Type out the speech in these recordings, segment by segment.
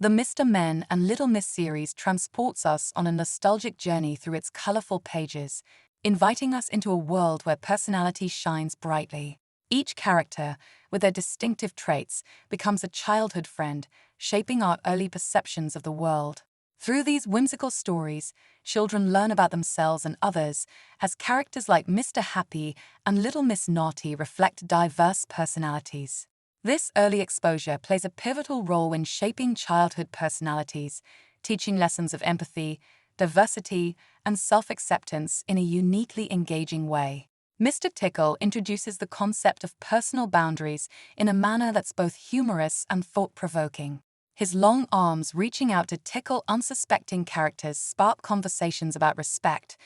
The Mr. Men and Little Miss series transports us on a nostalgic journey through its colorful pages, inviting us into a world where personality shines brightly. Each character, with their distinctive traits, becomes a childhood friend, shaping our early perceptions of the world. Through these whimsical stories, children learn about themselves and others, as characters like Mr. Happy and Little Miss Naughty reflect diverse personalities. This early exposure plays a pivotal role in shaping childhood personalities, teaching lessons of empathy, diversity, and self-acceptance in a uniquely engaging way. Mr. Tickle introduces the concept of personal boundaries in a manner that's both humorous and thought-provoking. His long arms reaching out to tickle unsuspecting characters spark conversations about respect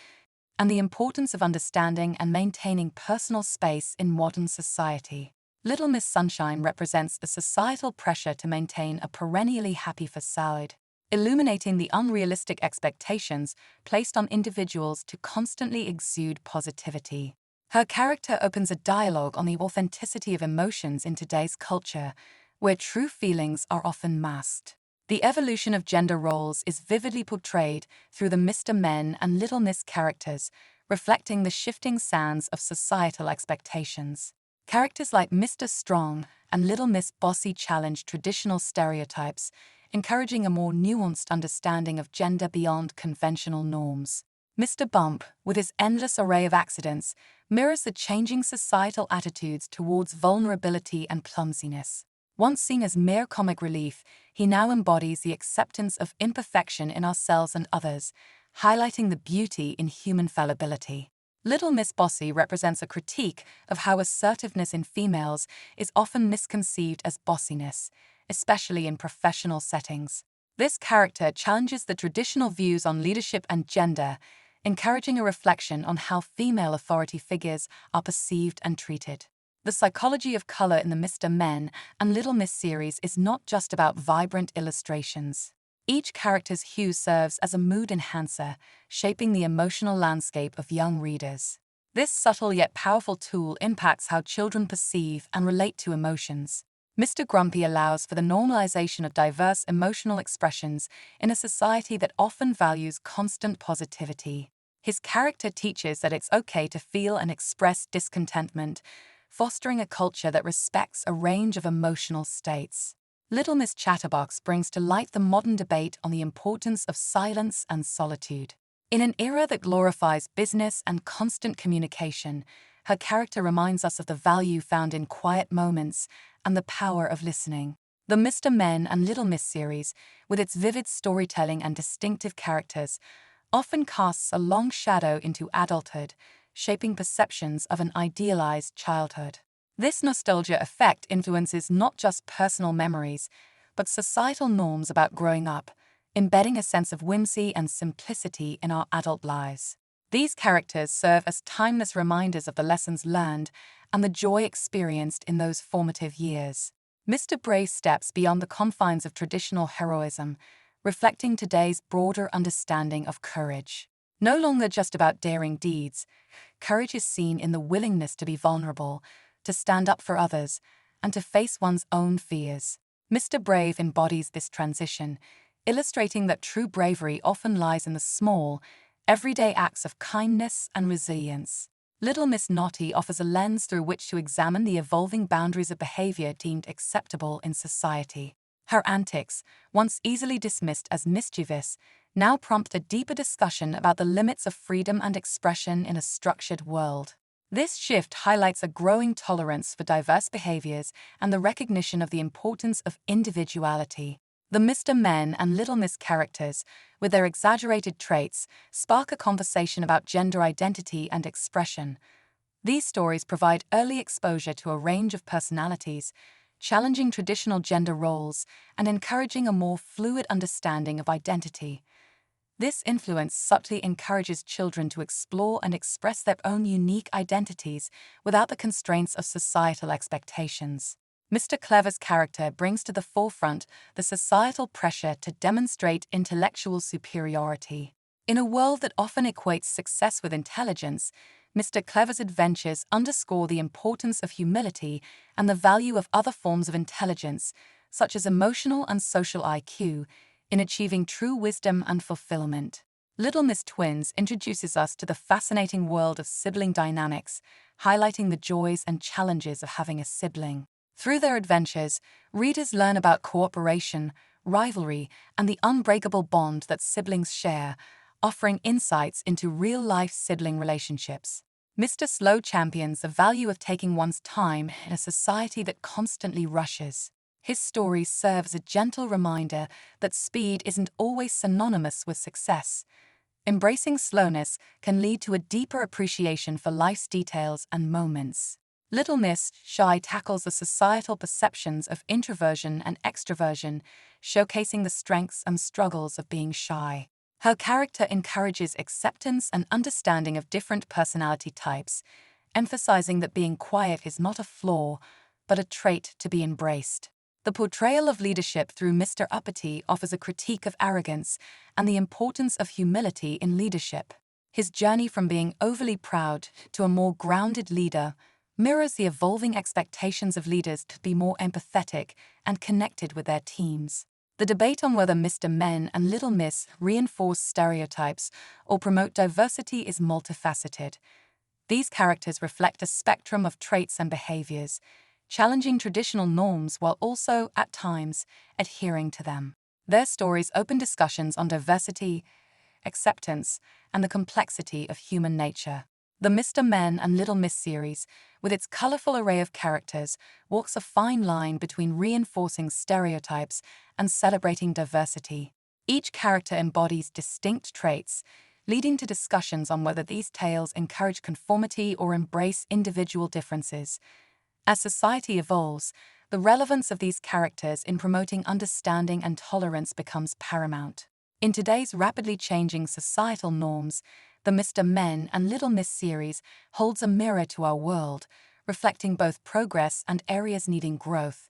and the importance of understanding and maintaining personal space in modern society. Little Miss Sunshine represents the societal pressure to maintain a perennially happy facade, illuminating the unrealistic expectations placed on individuals to constantly exude positivity. Her character opens a dialogue on the authenticity of emotions in today's culture, where true feelings are often masked. The evolution of gender roles is vividly portrayed through the Mr. Men and Little Miss characters, reflecting the shifting sands of societal expectations. Characters like Mr. Strong and Little Miss Bossy challenge traditional stereotypes, encouraging a more nuanced understanding of gender beyond conventional norms. Mr. Bump, with his endless array of accidents, mirrors the changing societal attitudes towards vulnerability and clumsiness. Once seen as mere comic relief, he now embodies the acceptance of imperfection in ourselves and others, highlighting the beauty in human fallibility. Little Miss Bossy represents a critique of how assertiveness in females is often misconceived as bossiness, especially in professional settings. This character challenges the traditional views on leadership and gender, encouraging a reflection on how female authority figures are perceived and treated. The psychology of color in the Mr. Men and Little Miss series is not just about vibrant illustrations. Each character's hue serves as a mood enhancer, shaping the emotional landscape of young readers. This subtle yet powerful tool impacts how children perceive and relate to emotions. Mr. Grumpy allows for the normalization of diverse emotional expressions in a society that often values constant positivity. His character teaches that it's okay to feel and express discontentment, fostering a culture that respects a range of emotional states. Little Miss Chatterbox brings to light the modern debate on the importance of silence and solitude. In an era that glorifies business and constant communication, her character reminds us of the value found in quiet moments and the power of listening. The Mr. Men and Little Miss series, with its vivid storytelling and distinctive characters, often casts a long shadow into adulthood, shaping perceptions of an idealized childhood. This nostalgia effect influences not just personal memories, but societal norms about growing up, embedding a sense of whimsy and simplicity in our adult lives. These characters serve as timeless reminders of the lessons learned and the joy experienced in those formative years. Mr. Brave steps beyond the confines of traditional heroism, reflecting today's broader understanding of courage. No longer just about daring deeds, courage is seen in the willingness to be vulnerable, to stand up for others, and to face one's own fears. Mr. Brave embodies this transition, illustrating that true bravery often lies in the small, everyday acts of kindness and resilience. Little Miss Naughty offers a lens through which to examine the evolving boundaries of behavior deemed acceptable in society. Her antics, once easily dismissed as mischievous, now prompt a deeper discussion about the limits of freedom and expression in a structured world. This shift highlights a growing tolerance for diverse behaviors and the recognition of the importance of individuality. The Mr. Men and Little Miss characters, with their exaggerated traits, spark a conversation about gender identity and expression. These stories provide early exposure to a range of personalities, challenging traditional gender roles and encouraging a more fluid understanding of identity. This influence subtly encourages children to explore and express their own unique identities without the constraints of societal expectations. Mr. Clever's character brings to the forefront the societal pressure to demonstrate intellectual superiority. In a world that often equates success with intelligence, Mr. Clever's adventures underscore the importance of humility and the value of other forms of intelligence, such as emotional and social IQ, in achieving true wisdom and fulfillment. Little Miss Twins introduces us to the fascinating world of sibling dynamics, highlighting the joys and challenges of having a sibling. Through their adventures, readers learn about cooperation, rivalry, and the unbreakable bond that siblings share, offering insights into real-life sibling relationships. Mr. Slow champions the value of taking one's time in a society that constantly rushes. His story serves a gentle reminder that speed isn't always synonymous with success. Embracing slowness can lead to a deeper appreciation for life's details and moments. Little Miss Shy tackles the societal perceptions of introversion and extroversion, showcasing the strengths and struggles of being shy. Her character encourages acceptance and understanding of different personality types, emphasizing that being quiet is not a flaw, but a trait to be embraced. The portrayal of leadership through Mr. Uppity offers a critique of arrogance and the importance of humility in leadership. His journey from being overly proud to a more grounded leader mirrors the evolving expectations of leaders to be more empathetic and connected with their teams. The debate on whether Mr. Men and Little Miss reinforce stereotypes or promote diversity is multifaceted. These characters reflect a spectrum of traits and behaviors, challenging traditional norms while also, at times, adhering to them. Their stories open discussions on diversity, acceptance, and the complexity of human nature. The Mr. Men and Little Miss series, with its colorful array of characters, walks a fine line between reinforcing stereotypes and celebrating diversity. Each character embodies distinct traits, leading to discussions on whether these tales encourage conformity or embrace individual differences. As society evolves, the relevance of these characters in promoting understanding and tolerance becomes paramount. In today's rapidly changing societal norms, the Mr. Men and Little Miss series holds a mirror to our world, reflecting both progress and areas needing growth.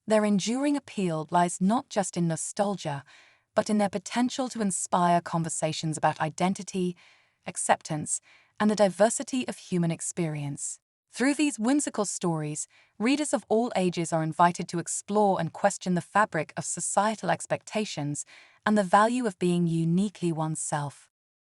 Their enduring appeal lies not just in nostalgia, but in their potential to inspire conversations about identity, acceptance, and the diversity of human experience. Through these whimsical stories, readers of all ages are invited to explore and question the fabric of societal expectations and the value of being uniquely oneself.